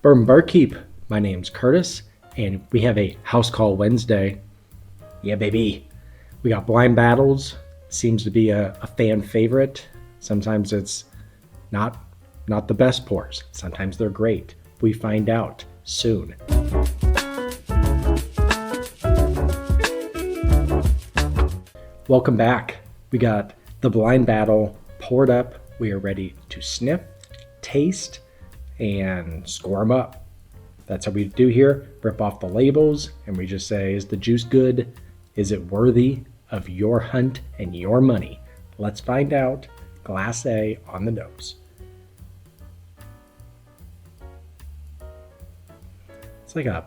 Bourbon Barkeep. My name's Curtis, and we have a house call Wednesday. Yeah, baby. We got blind battles. Seems to be a fan favorite. Sometimes it's not the best pours. Sometimes they're great. We find out soon. Welcome back. We got the blind battle poured up. We are ready to sniff, taste, and score them up. That's how we do here. Rip off the labels and we just say, is the juice good? Is it worthy of your hunt and your money? Let's find out. Glass A on the nose. It's like a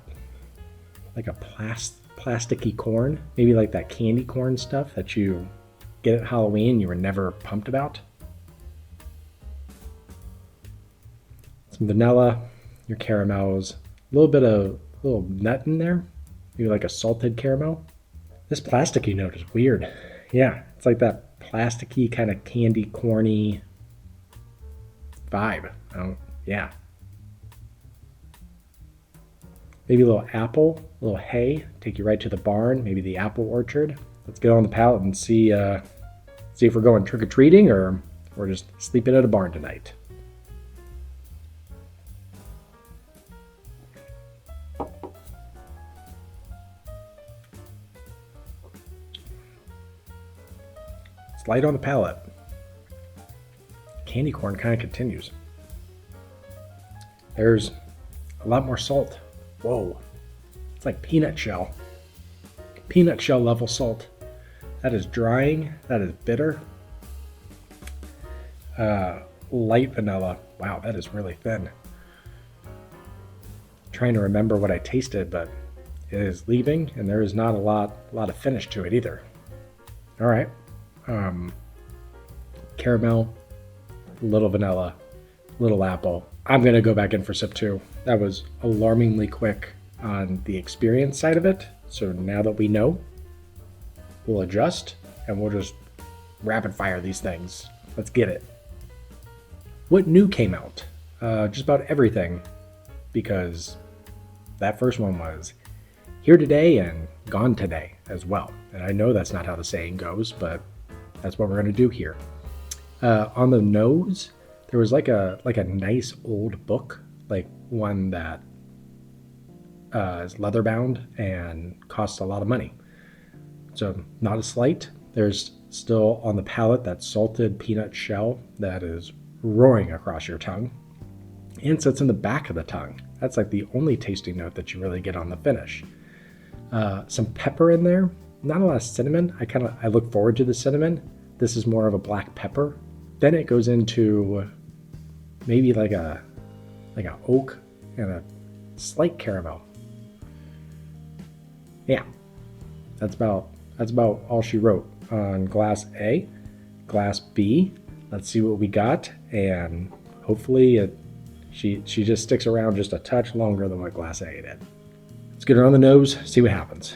plasticky corn, maybe like that candy corn stuff that you get at Halloween you were never pumped about. Some vanilla, your caramels, a little nut in there, maybe like a salted caramel. This plasticky note is weird. Yeah, it's like that plasticky kind of candy corny vibe. Yeah. Maybe a little apple, a little hay, take you right to the barn, maybe the apple orchard. Let's get on the palate and see if we're going trick-or-treating or we're just sleeping at a barn tonight. It's light on the palate. Candy corn kind of continues. There's a lot more salt. Whoa, it's like peanut shell level salt. That is drying, that is bitter. Light vanilla, wow, that is really thin. Trying to remember what I tasted, but it is leaving and there is not a lot of finish to it either. All right, caramel, little vanilla, little apple. I'm gonna go back in for sip 2. That was alarmingly quick on the experience side of it. So now that we know, we'll adjust and we'll just rapid fire these things. Let's get it. What new came out? Just about everything, because that first one was here today and gone today as well. And I know that's not how the saying goes, but that's what we're gonna do here. On the nose, there was like a nice old book, like one that is leather bound and costs a lot of money. So not a slight. There's still on the palate that salted peanut shell that is roaring across your tongue and sits in the back of the tongue. That's like the only tasting note that you really get on the finish. Some pepper in there, not a lot of cinnamon. I look forward to the cinnamon. This is more of a black pepper. Then it goes into maybe like a oak and a slight caramel. Yeah, that's about all she wrote on glass A. Glass B, let's see what we got, and hopefully she just sticks around just a touch longer than what glass A did. Let's get her on the nose, see what happens.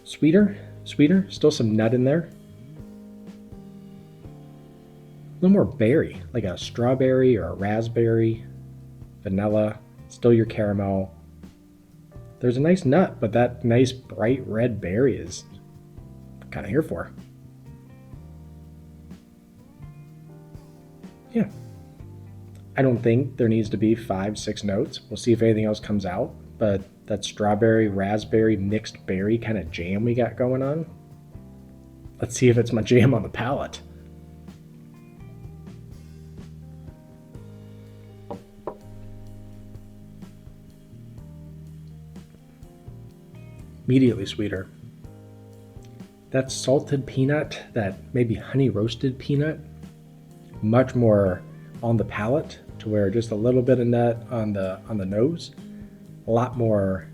Sweeter, still some nut in there. A little more berry, like a strawberry or a raspberry, vanilla, still your caramel. There's a nice nut, but that nice bright red berry is kind of here for. Yeah. I don't think there needs to be 5-6 notes. We'll see if anything else comes out, but that strawberry, raspberry, mixed berry kind of jam we got going on. Let's see if it's my jam on the palate. Immediately sweeter. That salted peanut, that maybe honey roasted peanut, much more on the palate to where just a little bit of nut on the nose, a lot more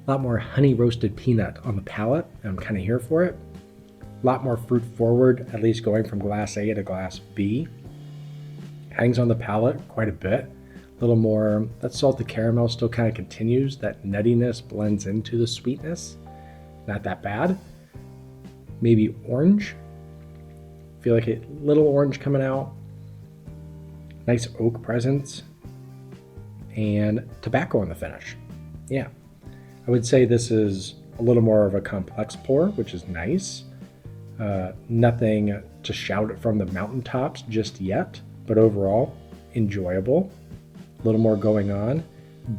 honey roasted peanut on the palate. I'm kind of here for it. A lot more fruit forward, at least going from glass A to glass B. Hangs on the palate quite a bit. A little more, that salted caramel still kind of continues. That nuttiness blends into the sweetness. Not that bad. Maybe orange. Feel like a little orange coming out. Nice oak presence and tobacco in the finish. Yeah, I would say this is a little more of a complex pour, which is nice. Nothing to shout it from the mountaintops just yet, but overall enjoyable. A little more going on,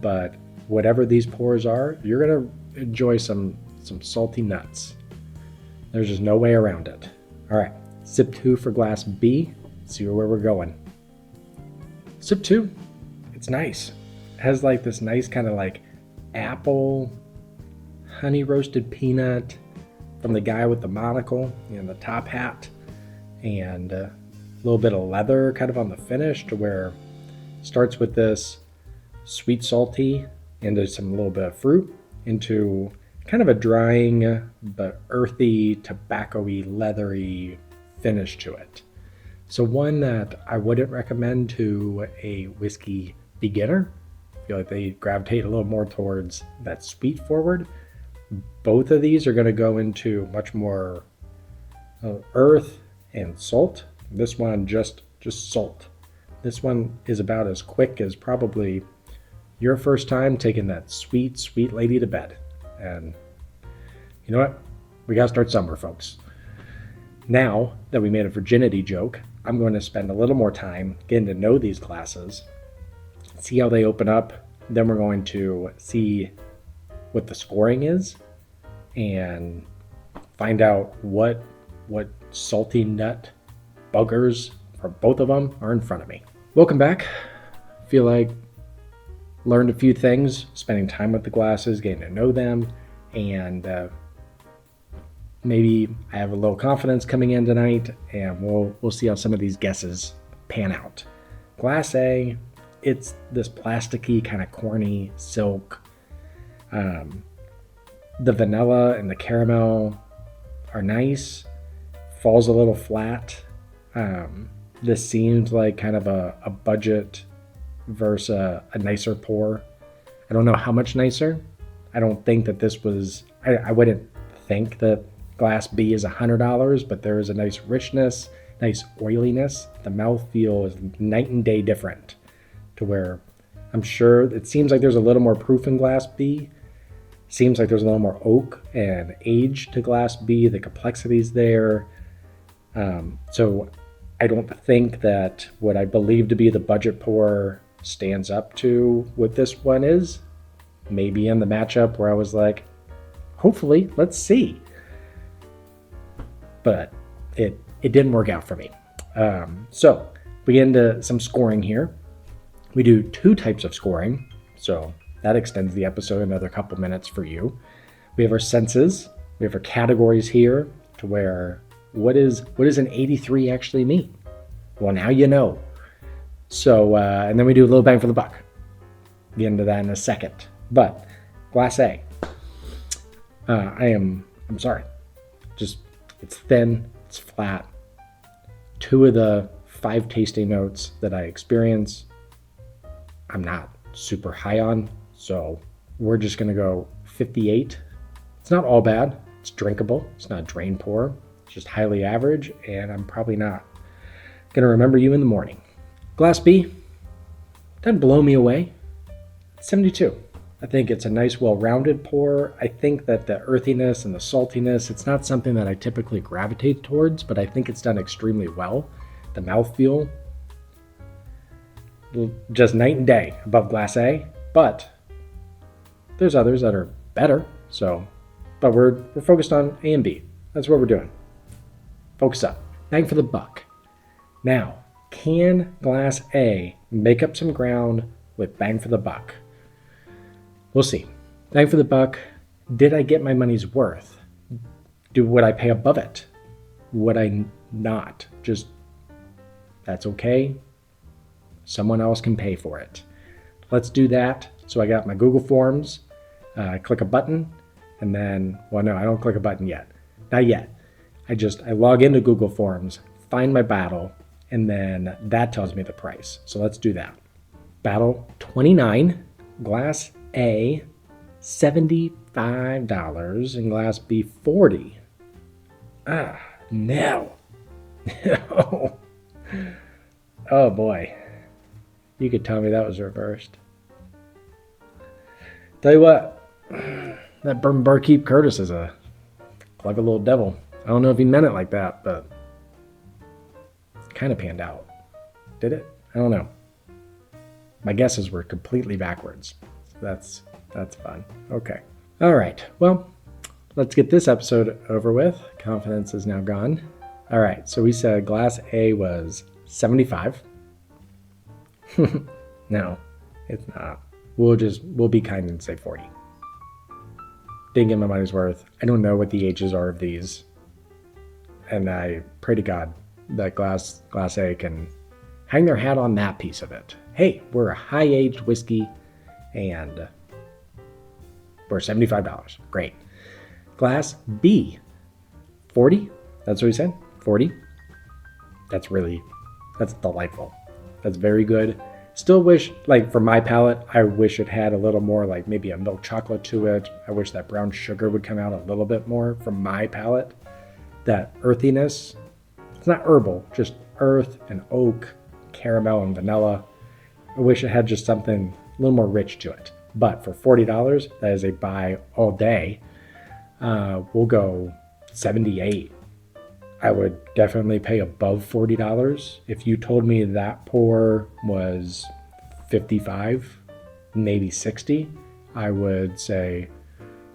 but whatever these pours are, you're gonna enjoy some salty nuts. There's just no way around it. All right, sip 2 for glass B. See where we're going. Sip 2, it's nice. It has like this nice kind of like apple, honey roasted peanut from the guy with the monocle and the top hat, and a little bit of leather kind of on the finish, to where it starts with this sweet salty into some little bit of fruit, into kind of a drying but earthy, tobacco-y, leathery finish to it. So one that I wouldn't recommend to a whiskey beginner. I feel like they gravitate a little more towards that sweet forward. Both of these are going to go into much more earth and salt. This one just salt. This one is about as quick as probably your first time taking that sweet, sweet lady to bed. And you know what? We got to start somewhere, folks. Now that we made a virginity joke, I'm going to spend a little more time getting to know these glasses, see how they open up. Then we're going to see what the scoring is and find out what salty nut buggers for both of them are in front of me. Welcome back. Feel like learned a few things, spending time with the glasses, getting to know them, and maybe I have a little confidence coming in tonight, and we'll see how some of these guesses pan out. Glass A, it's this plasticky kind of corny silk. The vanilla and the caramel are nice. Falls a little flat. This seems like kind of a budget versus a nicer pour. I don't know how much nicer. I don't think that this was, I wouldn't think that glass B is $100, but there is a nice richness, nice oiliness. The mouthfeel is night and day different, to where I'm sure it seems like there's a little more proof in glass B. Seems like there's a little more oak and age to glass B. The complexity's there. So I don't think that what I believe to be the budget pour stands up to what this one is. Maybe in the matchup where I was like, hopefully, let's see. But it didn't work out for me. So we get into some scoring here. We do 2 types of scoring, so that extends the episode another couple minutes for you. We have our senses. We have our categories here, to where what does an 83 actually mean? Well, now you know. So, and then we do a little bang for the buck. Get into that in a second. But glass A, I'm sorry, just it's thin, it's flat. 2 of the 5 tasting notes that I experience, I'm not super high on, so we're just gonna go 58. It's not all bad. It's drinkable. It's not drain pour. It's just highly average, and I'm probably not gonna remember you in the morning. Glass B doesn't blow me away. 72. I think it's a nice, well-rounded pour. I think that the earthiness and the saltiness, it's not something that I typically gravitate towards, but I think it's done extremely well. The mouthfeel, just night and day above glass A, but there's others that are better. So, but we're focused on A and B. That's what we're doing. Focus up. Bang for the buck. Now, can glass A make up some ground with bang for the buck? We'll see. Bang for the buck. Did I get my money's worth? Would I pay above it? Would I not? Just, that's okay. Someone else can pay for it. Let's do that. So I got my Google Forms. I click a button, and then, well, no, I don't click a button yet. Not yet. I log into Google Forms, find my battle, and then that tells me the price. So let's do that. Battle 29, glass A, $75, and glass B, $40. No. No. Oh boy. You could tell me that was reversed. Tell you what, that Bourbonbarkeep Curtis is a clever little devil. I don't know if he meant it like that, but it kind of panned out. Did it? I don't know. My guesses were completely backwards. So that's fun. Okay. All right. Well, let's get this episode over with. Confidence is now gone. All right. So we said glass A was 75. No, it's not. We'll be kind and say 40. Didn't get my money's worth. I don't know what the ages are of these. And I pray to God that glass A can hang their hat on that piece of it. Hey, we're a high-aged whiskey and we're $75. Great. Glass B, 40. That's what we said? 40. That's delightful. That's very good. Still wish, like for my palate, I wish it had a little more like maybe a milk chocolate to it. I wish that brown sugar would come out a little bit more from my palate. That earthiness, it's not herbal, just earth and oak, caramel and vanilla. I wish it had just something a little more rich to it. But for $40, that is a buy all day. We'll go 78. I would definitely pay above $40. If you told me that pour was 55, maybe 60, I would say,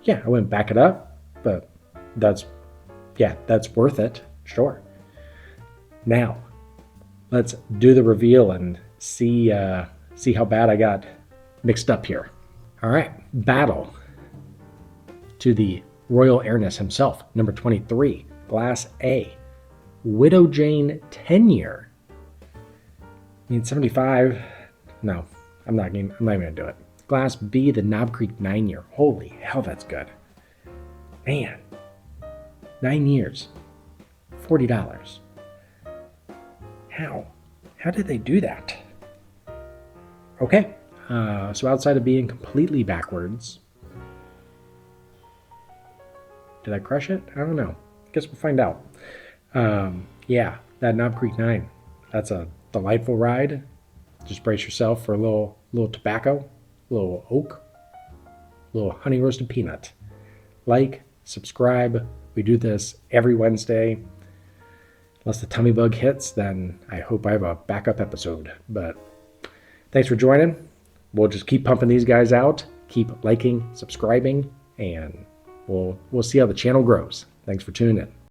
yeah, I wouldn't back it up, but that's worth it. Sure. Now, let's do the reveal and see how bad I got mixed up here. All right, battle to the Royal Airness himself, number 23, Glass A, Widow Jane 10-year. I mean, 75. No, I'm not even gonna do it. Glass B, the Knob Creek 9-year. Holy hell, that's good. Man, 9 years, $40. How did they do that? Okay, so outside of being completely backwards, did I crush it? I don't know. Guess we'll find out. Yeah, that Knob Creek 9, that's a delightful ride. Just brace yourself for a little tobacco, a little oak, a little honey roasted peanut. Like, subscribe. We do this every Wednesday. Unless the tummy bug hits, then I hope I have a backup episode. But thanks for joining. We'll just keep pumping these guys out. Keep liking, subscribing, and we'll see how the channel grows. Thanks for tuning in.